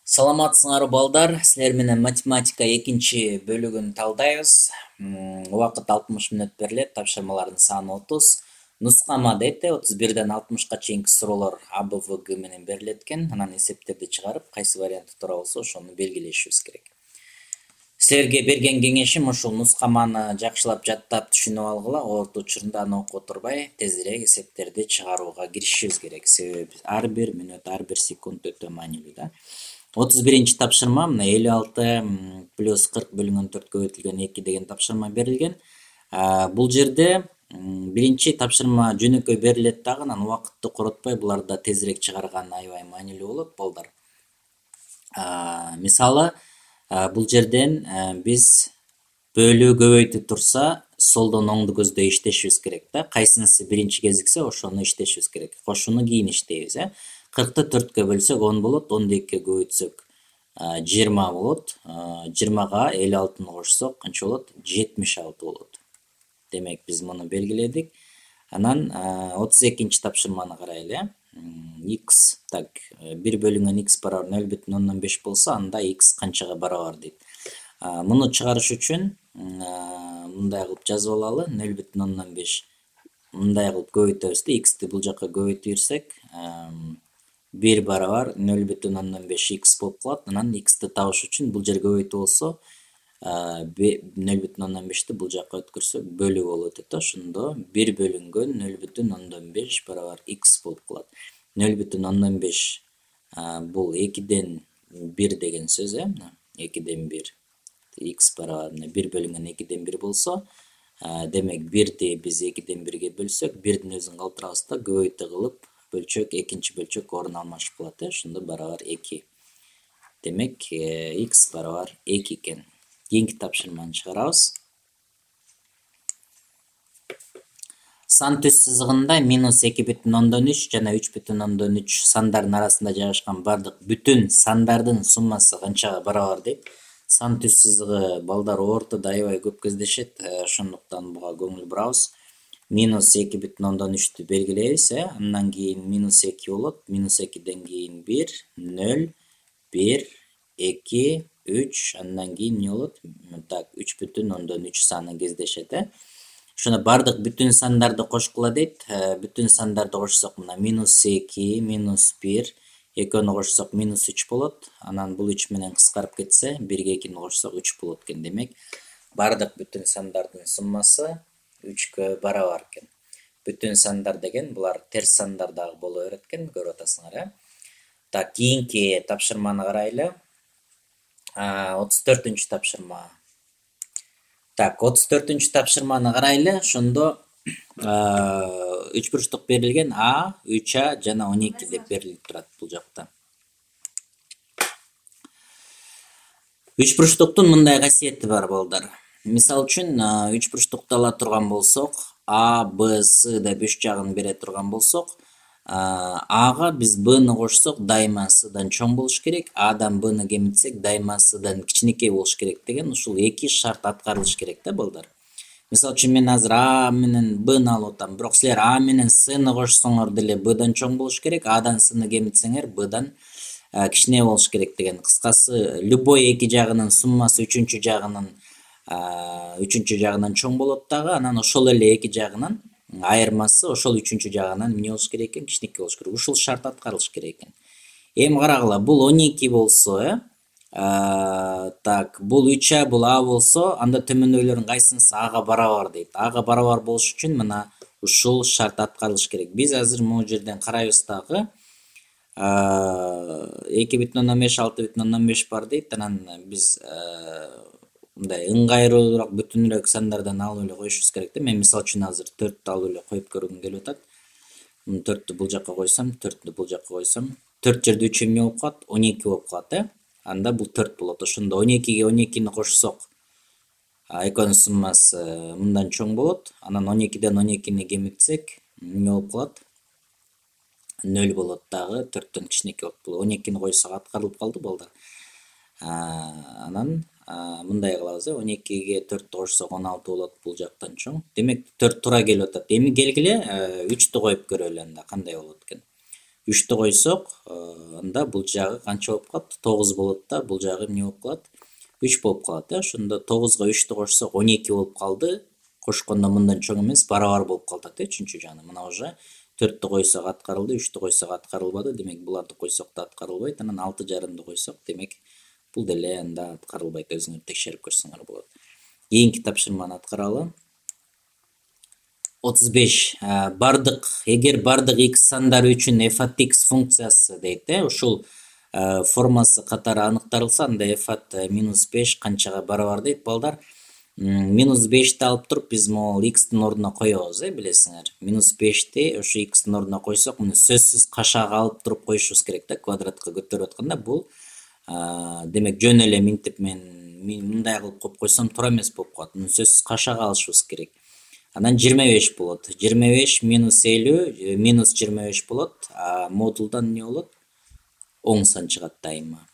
Саламатсыңар балдар, силер менен математика экинчи бөлүгүн талдайбыз. Убакыт 60 мүнөт берилет, тапшырмалардын саны 30. Нускама дейт, 31ден 60ка чейинки суроолор АБВГ менен берилет экен. Анан эсептерди чыгарып, кайсы варианты туура болсо ошону белгилешибиз керек. Силерге берген кеңешим ушул нускаманы жакшылап жаттап түшүнүп алгыла, орто учурунда аны окуп отурбай, тезирээк эсептерди чыгарууга киришишибиз керек. Себеби ар бир мүнөт, ар бир секунд өтө маанилүү да. 31 тапшырма мына 56 плюс 40 бөлүнгөн 4 көбөйтүлгөн 2 деген тапшырма берилген. Бул жерде биринчи тапшырма жөнөкөй берилет дагы, анан убакытты коротпой буларды тезирээк чыгарган аябай маанилүү болот балдар. Мисалы, бул жерден биз бөлүү көбөйтү турса, солдон оңду көздөй иштешибиз керек да. Кайсынысы биринчи кезиксе, ошону иштешибиз керек. Кошууну кийин иштейбиз, 40-ты 4-кө бөлсөк 10 болот, 10-ду 2-ке көбөйтсөк 20 болот. 20-га 56-ны кошсок канча болот? 76 болот. Демек биз муну белгиледик. Анан 32-нчи тапшырманы карайлы. X, так, 1 бөлүнгөн x барабар 0,5 болсо, анда x канчага барабар дейт. Муну чыгарыш үчүн мындай кылып жазып алалы. 0,5 мындай кылып көбөйтөбүз да, x'ти бул жака көбөйтө берсек, 1 барабар 0,5 x болуп калат. Анан x'ти табыш үчүн бул жер көбөйтүү болсо, 0,5ти бул жака өткөрсөк бөлүү болуп өтөт. Ошондо 1 бөлүнгөн 0,5 барабар x болуп калат. 0,5 бул 2ден 1 деген сөз, 2ден 1. X барабар 1 бөлүнгөн 2ден 1 болсо, демек 1ди биз 2ден 1ге бөлсөк, 1дин өзүн калтырабыз да, көбөйтүү кылып, бөлчөк, экинчи бөлчөк орун алмашып калат, ошондо барабар 2. Демек, x барабар 2 экен. Кийинки тапшырманы чыгарабыз. Сан түз сызыгында минус 2,3 жана 3,3 сандардын арасында жайгашкан бардык бүтүн сандардын суммасы канчага барабар дейт. Сан түз сызыгы балдар ортодо аябай көп кездешет, ошондуктан буга көңүл бурабыз. Минус 2,3-тү белгилейбиз, андан кийин минус 2 болот, минус 2ден кийин 1, 0, 1, 2, 3, андан кийин не болот? Так, 3,3 саны кездешет, Ошондо бардык бүтүн сандарды кошкула дейт. Бүтүн сандарды кошсок, мына минус 2, минус 1, экөөнү кошсок минус 3 болот. Анан бул 3 менен кыскарып кетсе, 1ге 2-ни кошсок 3 болот экен. Демек, бардык бүтүн сандардын суммасы 3кө барабар экен. Бүтүн сандар деген булар терс сандар дагы боло берет экен, көрүп атасыңар, Так, кийинки тапшырманы карайлы. 34-үнчү тапшырма. Так, 34-үнчү тапшырманы карайлы. Ошондо 3 бурчтук берилген А, 3А жана 12 деп берилип турат бул жакта. 3 бурчтуктун мындай касиети бар балдар. Мисал үчүн 3 бурчтукту ала турган болсок, А, Б, С деп 3 жагын бере турган болсок, Ага биз Б'ны кошсок, дайыма S'дан чоң болуш керек, Адан Б'ны кемитсек, дайыма S'дан кичинекей болуш керек деген ушул 2 шарт аткарылыш керек да балдар. Мисал үчүн мен азыр А менен Б'ны алып атам, бирок силер А менен S'ны кошсоңор деле Б'дан чоң болуш керек, Адан S'ны кемитсеңер Б'дан кичине болуш керек деген. Кыскасы, любой 2 жагынын суммасы үчүнчү жагынан чоң болот дагы, анан ошол эле 2 жагынын айырмасы ошол үчүнчү жагынан эмне болуш керек экен? Кичинекей болуш керек. Ушул шарт аткарылыш керек экен. Эми карагыла, бул 12 болсо, так, бул 3А, бул А болсо, анда төмөндөгүлөрдүн кайсынысы Ага барабар дейт. Ага барабар болуш үчүн мына ушул шарт аткарылыш керек. Биз азыр могу жерден карайбыз дагы. 2,5, 6,5 бар дейт. Анан биз мындай ыңгайлуураак бүтүнүрөөк сандардан алып эле коюшубуз керек да. Мен мисал үчүн азыр 4тү алып эле коюп көргүм келип атат. 4тү бул жака койсом, 4тү бул жака койсом, 4 жерде 3 эмне болуп калат? 12 болуп калат, Анда бул 4 болот. Ошондо 12ге 12-ни кошсок, экөөнүн суммасы мындан чоң болот. Анан 12ден 12-ни кемитсек, эмне болуп калат? 0 болот дагы, 4төн кичинекей болот. 12-ни койсок аткарылып калды балдар. Анан мындай кылабыз, 12ге 4тү кошсок 16 болот, бул жактан чоң. Демек 4 туура келип атат. Эми келгиле 3тү коюп көрөлү анда кандай болот экен. 3'tü койсок, анда бул жагы канча болуп калат? 9 болот да, бул жагы эмне болуп калат? 3 болуп калат. Ошондо 9га 3'тү кошсок 12 болуп калды. Кошкондо мындан чоң эмес, барабар болуп калат, үчүнчү жагы. Мына уже 4'тү койсок аткарылды, 3'тү койсок аткарылбады. Демек буларды койсок да аткарылбайт. Анан 6,5 койсок, демек бул деле анда аткарылбайт. Өзүңөр текшерип көрсөңөр болот. Кийинки тапшырманы аткаралы. 35. Эгер бардык x сандары үчүн f от x функциясы дейт, ушул формасы катары аныктарылса, анда f от -5 канчага барабар дейт, балдар. -5'ти алып туруп биз могул x-тин ордуна коебуз, билесиңер. -5'ти ошо x-тин ордуна койсок, муну сөзсүз кашаага алып туруп коюшубуз керек да, квадратка көтөрүп атканда. Бул демек жөн эле минтип мен мындай кылып коюп койсом туура эмес болуп калат. Муну сөзсүз кашаага алышыбыз керек. Анан 25 болот. 25 минус 50 минус 25 болот. Модулдан эмне болот? Оң сан чыгат дайыма.